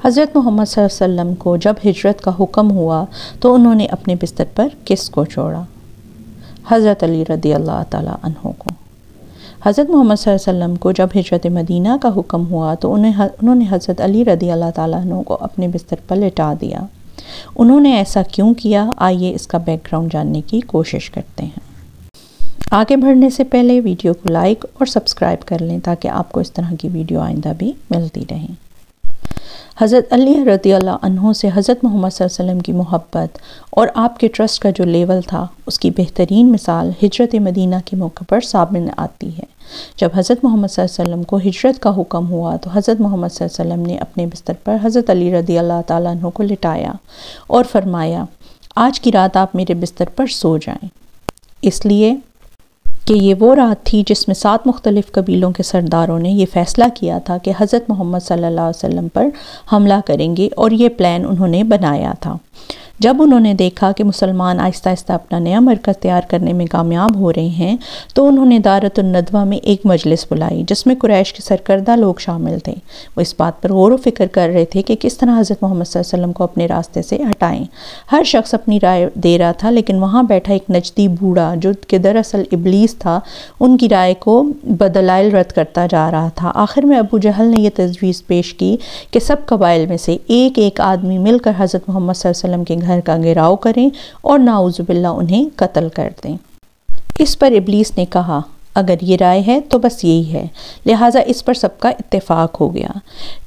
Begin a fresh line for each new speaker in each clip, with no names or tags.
حضرت محمد صلی اللہ علیہ وسلم کو جب ہجرت کا حکم ہوا تو انہوں نے اپنے بستر پر کس کو چھوڑا؟ حضرت علی رضی اللہ تعالیٰ عنہ کو۔ حضرت محمد صلی اللہ علیہ وسلم کو جب ہجرت مدینہ کا حکم ہوا تو انہوں نے حضرت علی رضی اللہ تعالیٰ عنہ کو اپنے بستر پر لٹا دیا۔ انہوں نے ایسا کیوں کیا؟ آئیے اس کا بیک گراؤنڈ جاننے کی کوشش کرتے ہیں۔ آگے بڑھنے سے پہلے ویڈیو کو لائک اور سبسکرائب کر لیں تاکہ آپ کو اس طرح کی ویڈیو آئندہ بھی ملتی رہیں۔ حضرت علی رضی اللہ عنہ سے حضرت محمد صلی اللہ علیہ وسلم کی محبت اور آپ کے ٹرسٹ کا جو لیول تھا اس کی بہترین مثال ہجرت مدینہ کے موقع پر سامنے آتی ہے۔ جب حضرت محمد صلی اللہ علیہ وسلم کو ہجرت کا حکم ہوا تو حضرت محمد صلی اللہ علیہ وسلم نے اپنے بستر پر حضرت علی رضی اللہ تعالیٰ عنہ کو لٹایا اور فرمایا، آج کی رات آپ میرے بستر پر سو جائیں، اس لیے کہ یہ وہ رات تھی جس میں 7 مختلف قبیلوں کے سرداروں نے یہ فیصلہ کیا تھا کہ حضرت محمد صلی اللہ علیہ وسلم پر حملہ کریں گے، اور یہ پلان انہوں نے بنایا تھا۔ جب انہوں نے دیکھا کہ مسلمان آہستہ آہستہ اپنا نیا مرکز تیار کرنے میں کامیاب ہو رہے ہیں تو انہوں نے دارت الندوہ میں ایک مجلس بلائی جس میں قریش کے سرکردہ لوگ شامل تھے۔ وہ اس بات پر غور و فکر کر رہے تھے کہ کس طرح حضرت محمد صلی اللہ علیہ وسلم کو اپنے راستے سے ہٹائیں۔ ہر شخص اپنی رائے دے رہا تھا، لیکن وہاں بیٹھا ایک نجدی بوڑھا جو کہ دراصل ابلیس تھا ان کی رائے کو بدلائل رد کرتا جا رہا تھا۔ آخر میں ابو جہل نے یہ تجویز پیش کی کہ سب قبائل میں سے ایک آدمی مل کر حضرت محمد صلی اللہ علیہ وسلم کے گھر کا گھیراؤ کریں اور نعوذ باللہ انہیں قتل کر دیں۔ اس پر ابلیس نے کہا، اگر یہ رائے ہے تو بس یہی ہے، لہٰذا اس پر سب کا اتفاق ہو گیا۔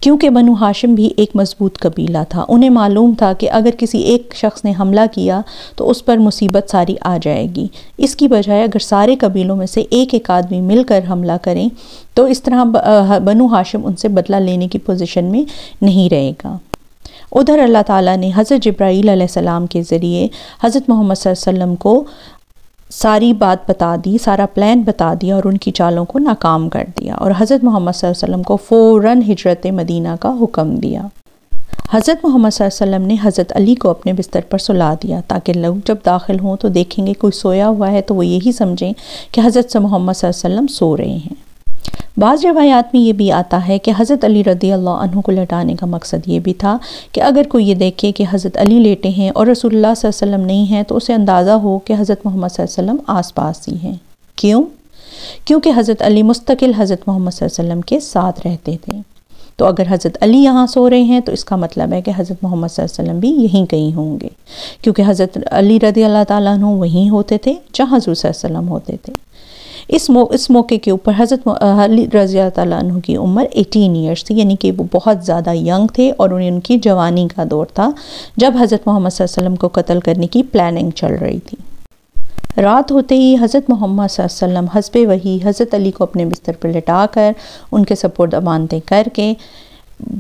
کیونکہ بنو ہاشم بھی ایک مضبوط قبیلہ تھا، انہیں معلوم تھا کہ اگر کسی ایک شخص نے حملہ کیا تو اس پر مصیبت ساری آ جائے گی۔ اس کی بجائے اگر سارے قبیلوں میں سے ایک آدمی مل کر حملہ کریں تو اس طرح بنو ہاشم ان سے بدلہ لینے کی پوزیشن میں نہیں رہے گا۔ ادھر اللہ تعالیٰ نے حضرت جبرائیل علیہ السلام کے ذریعے حضرت محمد صلی اللہ علیہ وسلم کو ساری بات بتا دی، سارا پلان بتا دیا اور ان کی چالوں کو ناکام کر دیا، اور حضرت محمد صلی اللہ علیہ وسلم کو فوراً ہجرت مدینہ کا حکم دیا۔ حضرت محمد صلی اللہ علیہ وسلم نے حضرت علی کو اپنے بستر پر سلا دیا تاکہ لوگ جب داخل ہوں تو دیکھیں گے کوئی سویا ہوا ہے تو وہ یہی سمجھیں کہ حضرت محمد صلی اللہ علیہ وسلم سو رہے ہیں۔ بعض روایات میں یہ بھی آتا ہے کہ حضرت علی رضی اللہ عنہ کو لٹانے کا مقصد یہ بھی تھا کہ اگر کوئی یہ دیکھے کہ حضرت علی لیٹے ہیں اور رسول اللہ صلی اللہ علیہ وسلم نہیں ہیں تو اسے اندازہ ہو کہ حضرت محمد صلی اللہ علیہ وسلم آس پاس ہی ہیں۔ کیوں؟ کیونکہ حضرت علی مستقل حضرت محمد صلی اللہ علیہ وسلم کے ساتھ رہتے تھے، تو اگر حضرت علی یہاں سو رہے ہیں تو اس کا مطلب ہے کہ حضرت محمد صلی اللہ علیہ وسلم بھی یہیں کہیں ہوں گے، کیونکہ حضرت علی رضی اللہ تعالیٰ عنہ وہیں ہوتے تھے جہاں حضور صلی اللہ علیہ وسلم ہوتے تھے۔ اس موقع کے اوپر حضرت علی رضی اللہ تعالیٰ عنہ کی عمر 18 ایئرس تھی، یعنی کہ وہ بہت زیادہ ینگ تھے اور ان کی جوانی کا دور تھا جب حضرت محمد صلی اللہ علیہ وسلم کو قتل کرنے کی پلاننگ چل رہی تھی۔ رات ہوتے ہی حضرت محمد صلی اللہ علیہ وسلم حسب وحی حضرت علی کو اپنے بستر پر لٹا کر ان کے سپرد امانتیں کر کے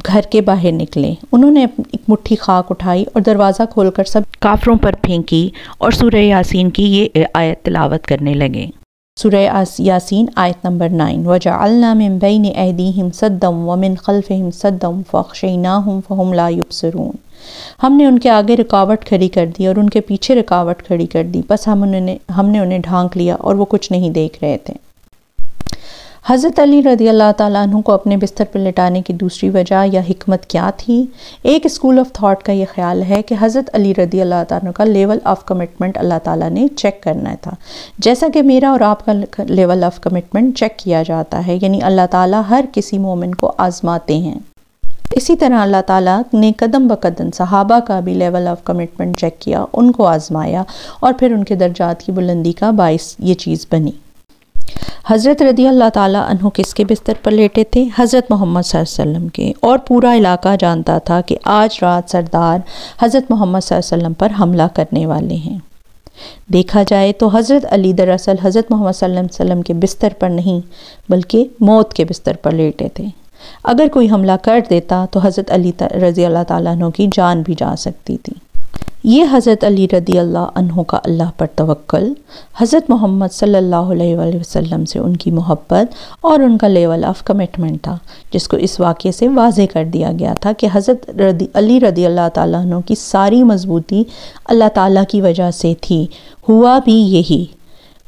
گھر کے باہر نکلے۔ انہوں نے ایک مٹھی خاک اٹھائی اور دروازہ کھول کر سب کافروں پر پھینکی اور سورہ یاسین کی یہ آیت تلاوت کرنے لگے۔ سورہ یاسین آیت نمبر 9، وَجَعَلْنَا مِن بَيْنِ أَيْدِيهِمْ سَدًّا وَمِن خَلْفِهِمْ سَدًّا فَأَغْشَيْنَاهُمْ فَهُمْ لَا يُبْصِرُونَ۔ ہم نے ان کے آگے رکاوٹ کھڑی کر دی اور ان کے پیچھے رکاوٹ کھڑی کر دی، بس ہم نے انہیں ڈھانک لیا اور وہ کچھ نہیں دیکھ رہے تھے۔ حضرت علی رضی اللہ تعالیٰ عنہ کو اپنے بستر پر لٹانے کی دوسری وجہ یا حکمت کیا تھی؟ ایک اسکول آف تھاٹ کا یہ خیال ہے کہ حضرت علی رضی اللہ تعالیٰ عنہ کا لیول آف کمٹمنٹ اللہ تعالیٰ نے چیک کرنا تھا، جیسا کہ میرا اور آپ کا لیول آف کمٹمنٹ چیک کیا جاتا ہے، یعنی اللہ تعالیٰ ہر کسی مومن کو آزماتے ہیں۔ اسی طرح اللہ تعالیٰ نے قدم بقدم صحابہ کا بھی لیول آف کمٹمنٹ چیک کیا، ان کو آزمایا اور پھر ان کے درجات کی بلندی کا باعث یہ چیز بنی۔ حضرت رضی اللہ تعالیٰ عنہ کس کے بستر پر لیٹے تھے؟ حضرت محمد صلی اللہ علیہ وسلم کے، اور پورا علاقہ جانتا تھا کہ آج رات سردار حضرت محمد صلی اللہ علیہ وسلم پر حملہ کرنے والے ہیں۔ دیکھا جائے تو حضرت علی دراصل حضرت محمد صلی اللہ علیہ وسلم کے بستر پر نہیں بلکہ موت کے بستر پر لیٹے تھے۔ اگر کوئی حملہ کر دیتا تو حضرت علی رضی اللہ تعالیٰ عنہ کی جان بھی جا سکتی تھی۔ یہ حضرت علی رضی اللہ عنہ کا اللہ پر توکل، حضرت محمد صلی اللہ علیہ وآلہ وسلم سے ان کی محبت اور ان کا لیول آف کمٹمنٹ تھا، جس کو اس واقعے سے واضح کر دیا گیا تھا کہ حضرت علی رضی اللہ تعالیٰ عنہ کی ساری مضبوطی اللہ تعالیٰ کی وجہ سے تھی۔ ہوا بھی یہی،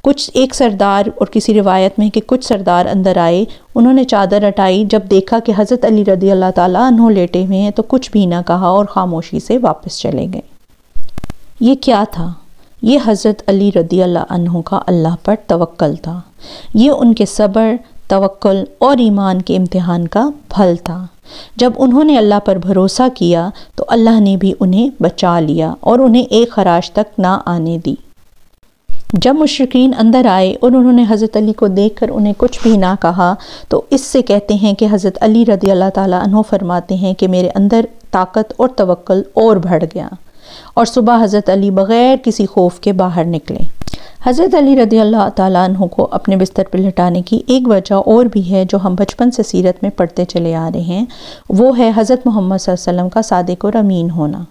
کچھ ایک سردار اور کسی روایت میں کہ کچھ سردار اندر آئے، انہوں نے چادر ہٹائی، جب دیکھا کہ حضرت علی رضی اللہ تعالیٰ عنہ لیٹے ہوئے ہیں تو کچھ بھی نہ کہا اور خاموشی سے واپس چلے گئے۔ یہ کیا تھا؟ یہ حضرت علی رضی اللہ عنہ کا اللہ پر توکل تھا۔ یہ ان کے صبر، توکل اور ایمان کے امتحان کا پھل تھا۔ جب انہوں نے اللہ پر بھروسہ کیا تو اللہ نے بھی انہیں بچا لیا اور انہیں ایک خراش تک نہ آنے دی۔ جب مشرکین اندر آئے اور انہوں نے حضرت علی کو دیکھ کر انہیں کچھ بھی نہ کہا تو اس سے کہتے ہیں کہ حضرت علی رضی اللہ تعالیٰ عنہ فرماتے ہیں کہ میرے اندر طاقت اور توکل اور بڑھ گیا، اور صبح حضرت علی بغیر کسی خوف کے باہر نکلے۔ حضرت علی رضی اللہ تعالیٰ عنہ کو اپنے بستر پر لٹانے کی ایک وجہ اور بھی ہے جو ہم بچپن سے سیرت میں پڑھتے چلے آ رہے ہیں، وہ ہے حضرت محمد صلی اللہ علیہ وسلم کا صادق اور امین ہونا۔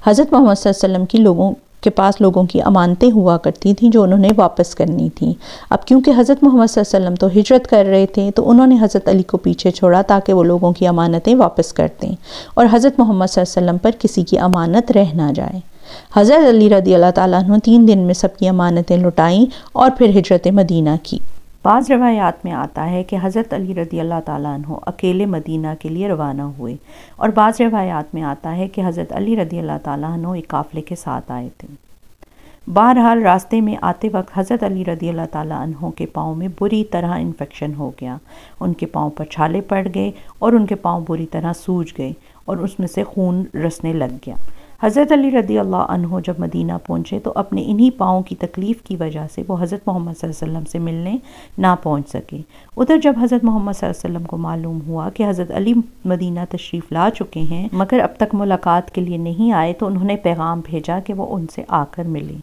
حضرت محمد صلی اللہ علیہ وسلم کی لوگوں کے پاس لوگوں کی امانتیں ہوا کرتی تھیں جو انہوں نے واپس کرنی تھیں۔ اب کیونکہ حضرت محمد صلی اللہ علیہ وسلم تو ہجرت کر رہے تھے تو انہوں نے حضرت علی کو پیچھے چھوڑا تاکہ وہ لوگوں کی امانتیں واپس کرتے اور حضرت محمد صلی اللہ علیہ وسلم پر کسی کی امانت رہ نہ جائے۔ حضرت علی رضی اللہ تعالیٰ عنہ 3 دن میں سب کی امانتیں لٹائیں اور پھر ہجرت مدینہ کی۔ بعض روایات میں آتا ہے کہ حضرت علی رضی اللہ تعالیٰ عنہ اکیلے مدینہ کے لیے روانہ ہوئے، اور بعض روایات میں آتا ہے کہ حضرت علی رضی اللہ تعالیٰ عنہ ایک قافلے کے ساتھ آئے تھے۔ بہرحال راستے میں آتے وقت حضرت علی رضی اللہ تعالیٰ عنہ کے پاؤں میں بری طرح انفیکشن ہو گیا، ان کے پاؤں پر چھالے پڑ گئے اور ان کے پاؤں بری طرح سوج گئے اور اس میں سے خون رسنے لگ گیا۔ حضرت علی رضی اللہ عنہ جب مدینہ پہنچے تو اپنے انہی پاؤں کی تکلیف کی وجہ سے وہ حضرت محمد صلی اللہ علیہ وسلم سے ملنے نہ پہنچ سکے۔ ادھر جب حضرت محمد صلی اللہ علیہ وسلم کو معلوم ہوا کہ حضرت علی مدینہ تشریف لا چکے ہیں مگر اب تک ملاقات کے لیے نہیں آئے تو انہوں نے پیغام بھیجا کہ وہ ان سے آ کر ملیں۔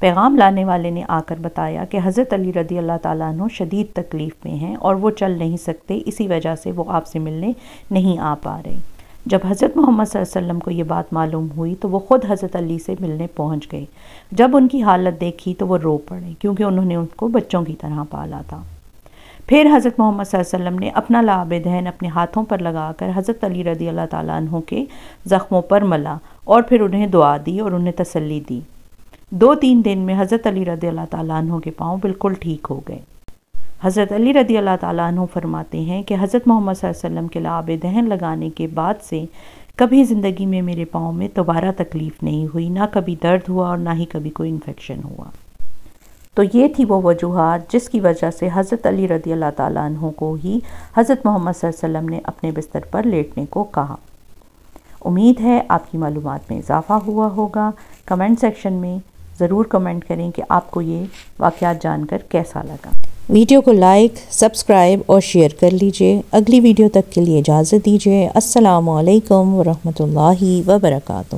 پیغام لانے والے نے آ کر بتایا کہ حضرت علی رضی اللہ تعالیٰ عنہ شدید تکلیف میں ہیں اور وہ چل نہیں سکتے، اسی وجہ سے وہ آپ سے ملنے نہیں آ پا رہے۔ جب حضرت محمد صلی اللہ علیہ وسلم کو یہ بات معلوم ہوئی تو وہ خود حضرت علی سے ملنے پہنچ گئے۔ جب ان کی حالت دیکھی تو وہ رو پڑے کیونکہ انہوں نے ان کو بچوں کی طرح پالا تھا۔ پھر حضرت محمد صلی اللہ علیہ وسلم نے اپنا لعاب دہن اپنے ہاتھوں پر لگا کر حضرت علی رضی اللہ تعالیٰ عنہ کے زخموں پر ملا اور پھر انہیں دعا دی اور انہیں تسلی دی۔ 2-3 دن میں حضرت علی رضی اللہ تعالیٰ عنہ کے پاؤں بالکل ٹھیک ہو گئے۔ حضرت علی رضی اللہ تعالیٰ عنہ فرماتے ہیں کہ حضرت محمد صلی اللہ علیہ وسلم کے لعاب دہن لگانے کے بعد سے کبھی زندگی میں میرے پاؤں میں دوبارہ تکلیف نہیں ہوئی، نہ کبھی درد ہوا اور نہ ہی کبھی کوئی انفیکشن ہوا۔ تو یہ تھی وہ وجوہات جس کی وجہ سے حضرت علی رضی اللہ تعالیٰ عنہ کو ہی حضرت محمد صلی اللہ علیہ وسلم نے اپنے بستر پر لیٹنے کو کہا۔ امید ہے آپ کی معلومات میں اضافہ ہوا ہوگا۔ کمنٹ سیکشن میں ضرور کمنٹ کریں کہ آپ کو یہ واقعات جان کر کیسا لگا۔ ویڈیو کو لائک، سبسکرائب اور شیئر کر لیجئے۔ اگلی ویڈیو تک کے لیے اجازت دیجیے۔ السلام علیکم ورحمۃ اللہ وبرکاتہ۔